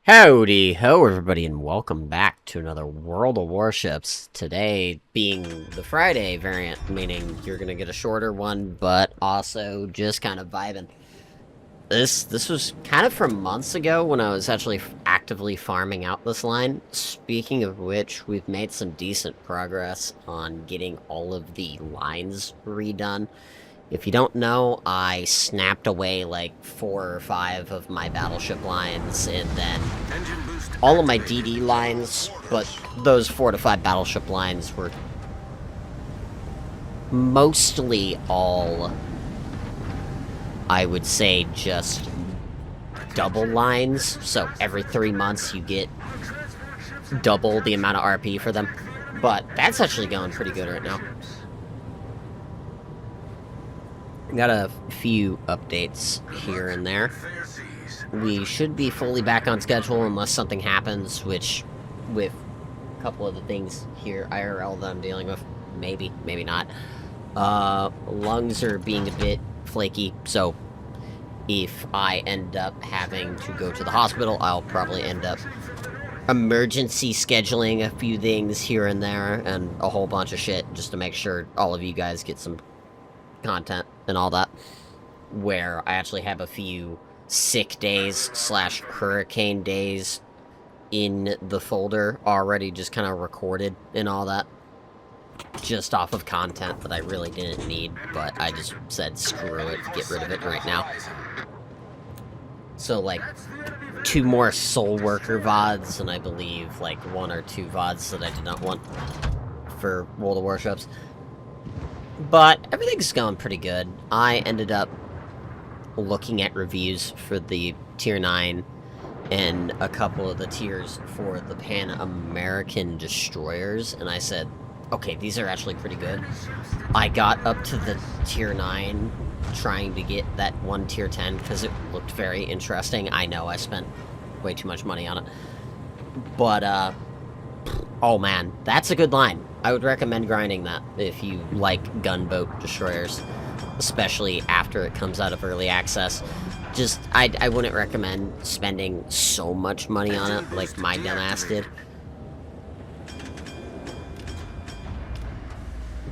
Howdy ho, everybody, and welcome back to another World of Warships. Today being the Friday variant, meaning you're gonna get a shorter one, but also just kind of vibing. This was kind of from months ago when I was actually actively farming out this line. Speaking of which, we've made some decent progress on getting all of the lines redone. If you don't know, I snapped away like 4 or 5 of my battleship lines, and then all of my DD lines, but those 4 to 5 battleship lines were mostly all, I would say, just double lines, so every 3 months you get double the amount of RP for them, but that's actually going pretty good right now. Got a few updates here and there. We should be fully back on schedule unless something happens, which, with a couple of the things here, IRL that I'm dealing with, maybe not. Lungs are being a bit flaky, so if I end up having to go to the hospital, I'll probably end up emergency scheduling a few things here and there, and a whole bunch of shit, just to make sure all of you guys get some content and all that, where I actually have a few sick days / hurricane days in the folder already just kind of recorded and all that, just off of content that I really didn't need, but I just said screw it, get rid of it right now. So like 2 more Soul Worker VODs, and I believe like 1 or 2 VODs that I did not want for World of Warships. But everything's going pretty good. I ended up looking at reviews for the Tier 9 and a couple of the tiers for the Pan-American destroyers, and I said, okay, these are actually pretty good. I got up to the Tier 9 trying to get that one Tier 10 because it looked very interesting. I know I spent way too much money on it. But, oh man, that's a good line. I would recommend grinding that if you like gunboat destroyers, especially after it comes out of early access. Just, I wouldn't recommend spending so much money on it like my dumbass did.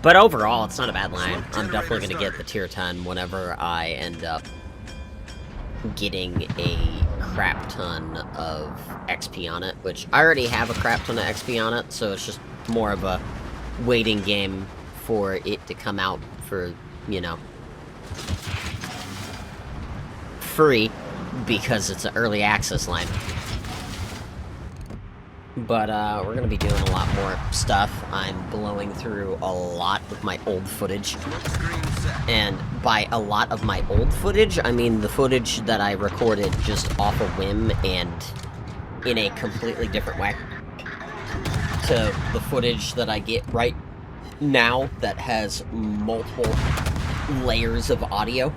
But overall, it's not a bad line. I'm definitely going to get the Tier 10 whenever I end up getting a crap ton of XP on it, which I already have a crap ton of XP on it, so it's just more of a waiting game for it to come out for, you know, free, because it's an early access line. But, we're gonna be doing a lot more stuff. I'm blowing through a lot of my old footage. And by a lot of my old footage, I mean the footage that I recorded just off a whim and in a completely different way to the footage that I get right now that has multiple layers of audio.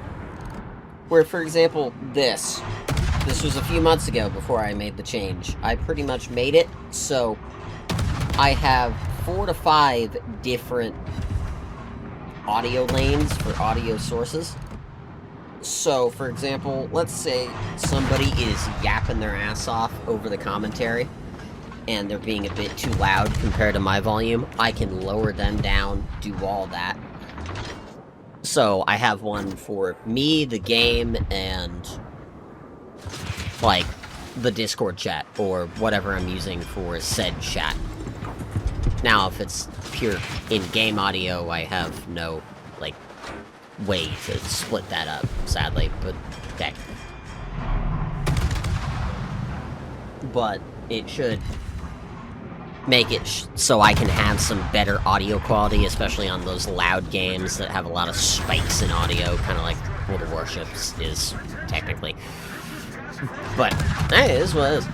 Where, for example, this was a few months ago before I made the change. I pretty much made it, so I have 4 to 5 different audio lanes for audio sources. So, for example, let's say somebody is yapping their ass off over the commentary, and they're being a bit too loud compared to my volume. I can lower them down, do all that. So, I have one for me, the game, and like the Discord chat, or whatever I'm using for said chat. Now, if it's pure in-game audio, I have no, like, way to split that up, sadly, but okay. But it should make it so I can have some better audio quality, especially on those loud games that have a lot of spikes in audio, kind of like World of Warships is, technically. But, that is what it is.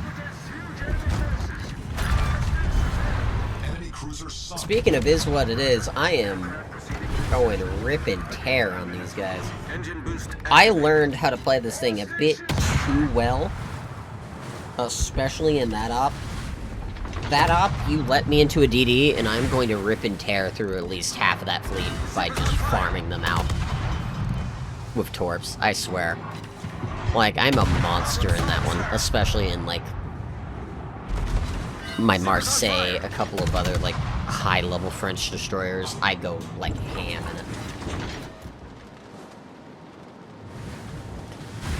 Speaking of is what it is, I am going rip and tear on these guys. I learned how to play this thing a bit too well, especially in that op. That op, you let me into a DD, and I'm going to rip and tear through at least half of that fleet by just farming them out with Torps, I swear. Like, I'm a monster in that one, especially in, like, my Marseille, a couple of other, like, high-level French destroyers, I go, like, ham in it.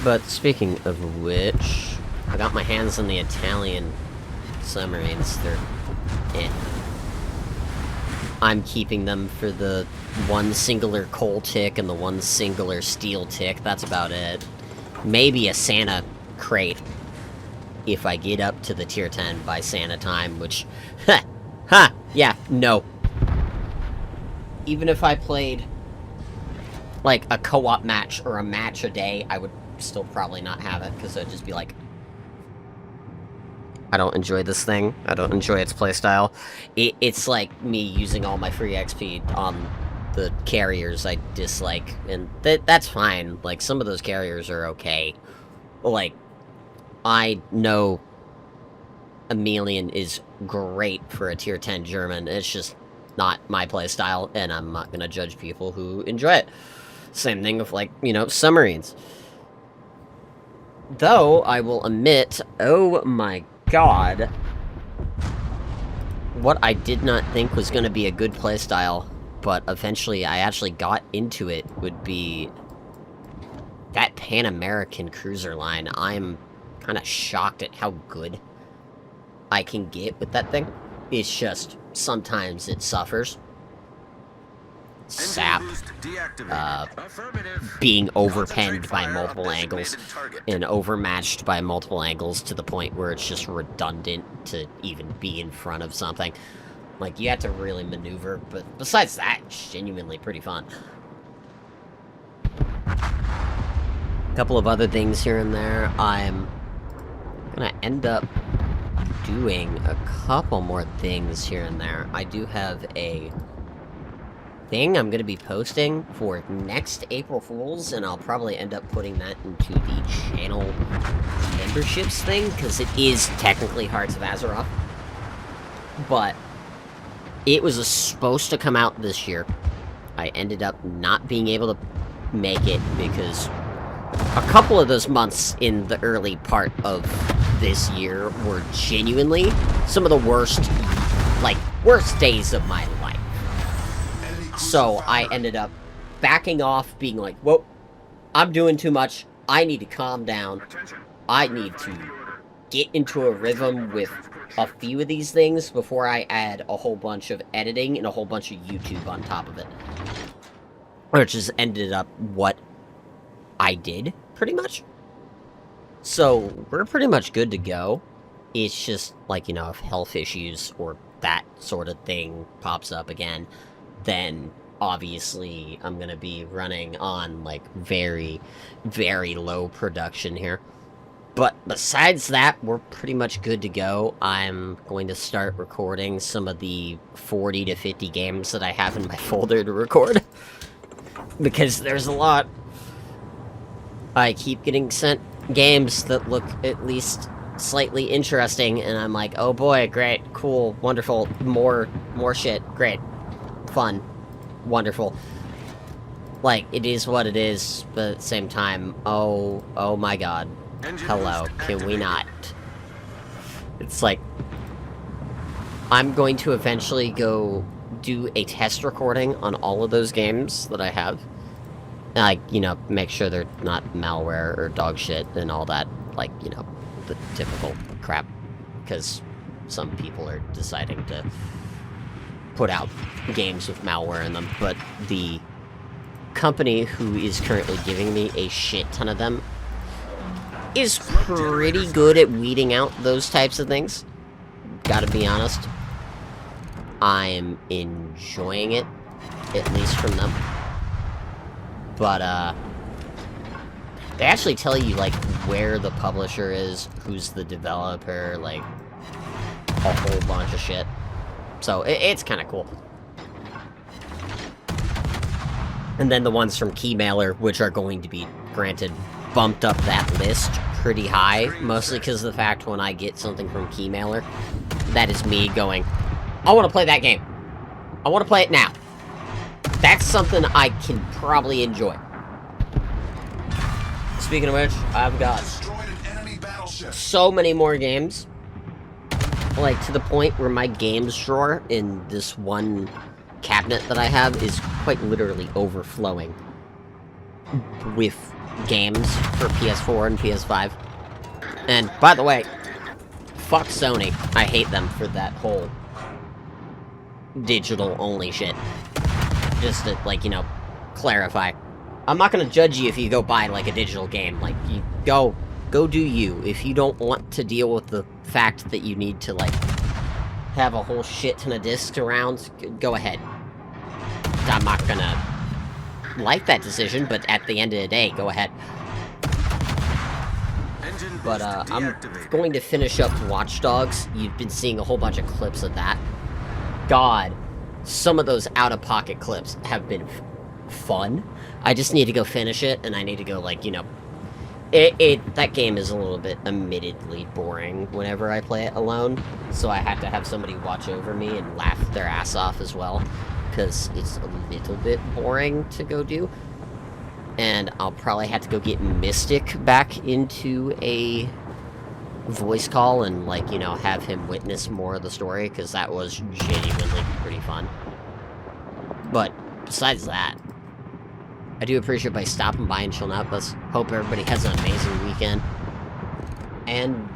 But speaking of which, I got my hands on the Italian submarines. They're I'm keeping them for the one singular coal tick and the one singular steel tick. That's about it. Maybe a Santa crate if I get up to the tier 10 by Santa time, which... yeah, no. Even if I played, like, a co-op match or a match a day, I would still probably not have it, because I'd just be like... I don't enjoy this thing. I don't enjoy its playstyle. It's like me using all my free XP on the carriers I dislike, and that's fine. Like, some of those carriers are okay. Like, I know Emilian is great for a tier 10 German. It's just not my playstyle, and I'm not gonna judge people who enjoy it. Same thing with, like, you know, submarines. Though, I will admit, oh my god, what I did not think was going to be a good playstyle, but eventually I actually got into it, would be that Pan American cruiser line. I'm kind of shocked at how good I can get with that thing. It's just, sometimes it suffers. Sap, being overpenned by multiple angles, and overmatched by multiple angles to the point where it's just redundant to even be in front of something. Like, you have to really maneuver, but besides that, it's genuinely pretty fun. A couple of other things here and there. I'm gonna end up doing a couple more things here and there. I do have a thing I'm gonna be posting for next April Fools, and I'll probably end up putting that into the channel memberships thing, because it is technically Hearts of Azeroth. But it was supposed to come out this year. I ended up not being able to make it because a couple of those months in the early part of this year were genuinely some of the worst days of my life. So I ended up backing off, being like, whoa, I'm doing too much. I need to calm down. I need to get into a rhythm with a few of these things before I add a whole bunch of editing and a whole bunch of YouTube on top of it. Which just ended up what I did, pretty much. So, we're pretty much good to go. It's just, like, you know, if health issues or that sort of thing pops up again, then obviously I'm gonna be running on, like, very, very low production here. But besides that, we're pretty much good to go. I'm going to start recording some of the 40 to 50 games that I have in my folder to record. Because there's a lot. I keep getting sent games that look at least slightly interesting, and I'm like, oh boy, great, cool, wonderful, more shit, great, fun, wonderful. Like, it is what it is, but at the same time, oh my god, hello, can we not? It's like, I'm going to eventually go do a test recording on all of those games that I have. Like, you know, make sure they're not malware or dog shit and all that, like, you know, the typical crap, because some people are deciding to put out games with malware in them, but the company who is currently giving me a shit ton of them is pretty good at weeding out those types of things. Gotta be honest. I'm enjoying it, at least from them. But, they actually tell you, like, where the publisher is, who's the developer, like, a whole bunch of shit. So, it's kind of cool. And then the ones from Keymailer, which are going to be, granted, bumped up that list pretty high, mostly because of the fact when I get something from Keymailer, that is me going, I want to play that game. I want to play it now. That's something I can probably enjoy. Speaking of which, I've got so many more games Like, to the point where my games drawer in this one cabinet that I have is quite literally overflowing with games for PS4 and PS5. And, by the way, fuck Sony. I hate them for that whole digital-only shit. Just to, like, you know, clarify. I'm not gonna judge you if you go buy, like, a digital game. Like, you go do you. If you don't want to deal with the fact that you need to, like, have a whole shit ton of discs around, go ahead. I'm not gonna like that decision, but at the end of the day, go ahead. But, I'm going to finish up Watch Dogs. You've been seeing a whole bunch of clips of that. God, some of those out-of-pocket clips have been fun. I just need to go finish it, and I need to go, like, you know... That game is a little bit admittedly boring whenever I play it alone, so I have to have somebody watch over me and laugh their ass off as well, because it's a little bit boring to go do. And I'll probably have to go get Mystic back into a voice call and, like, you know, have him witness more of the story, because that was genuinely pretty fun. But, besides that, I do appreciate everybody stopping by and chilling out. Let's hope everybody has an amazing weekend. And,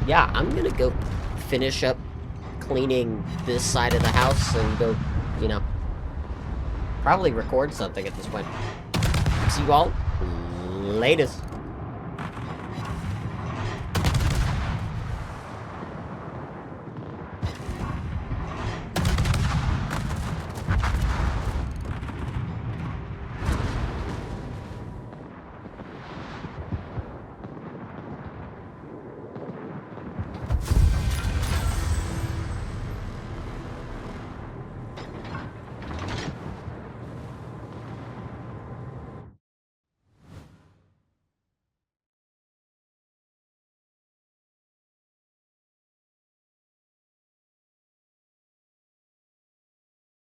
yeah, I'm gonna go finish up cleaning this side of the house and go, you know, probably record something at this point. See you all. Latest.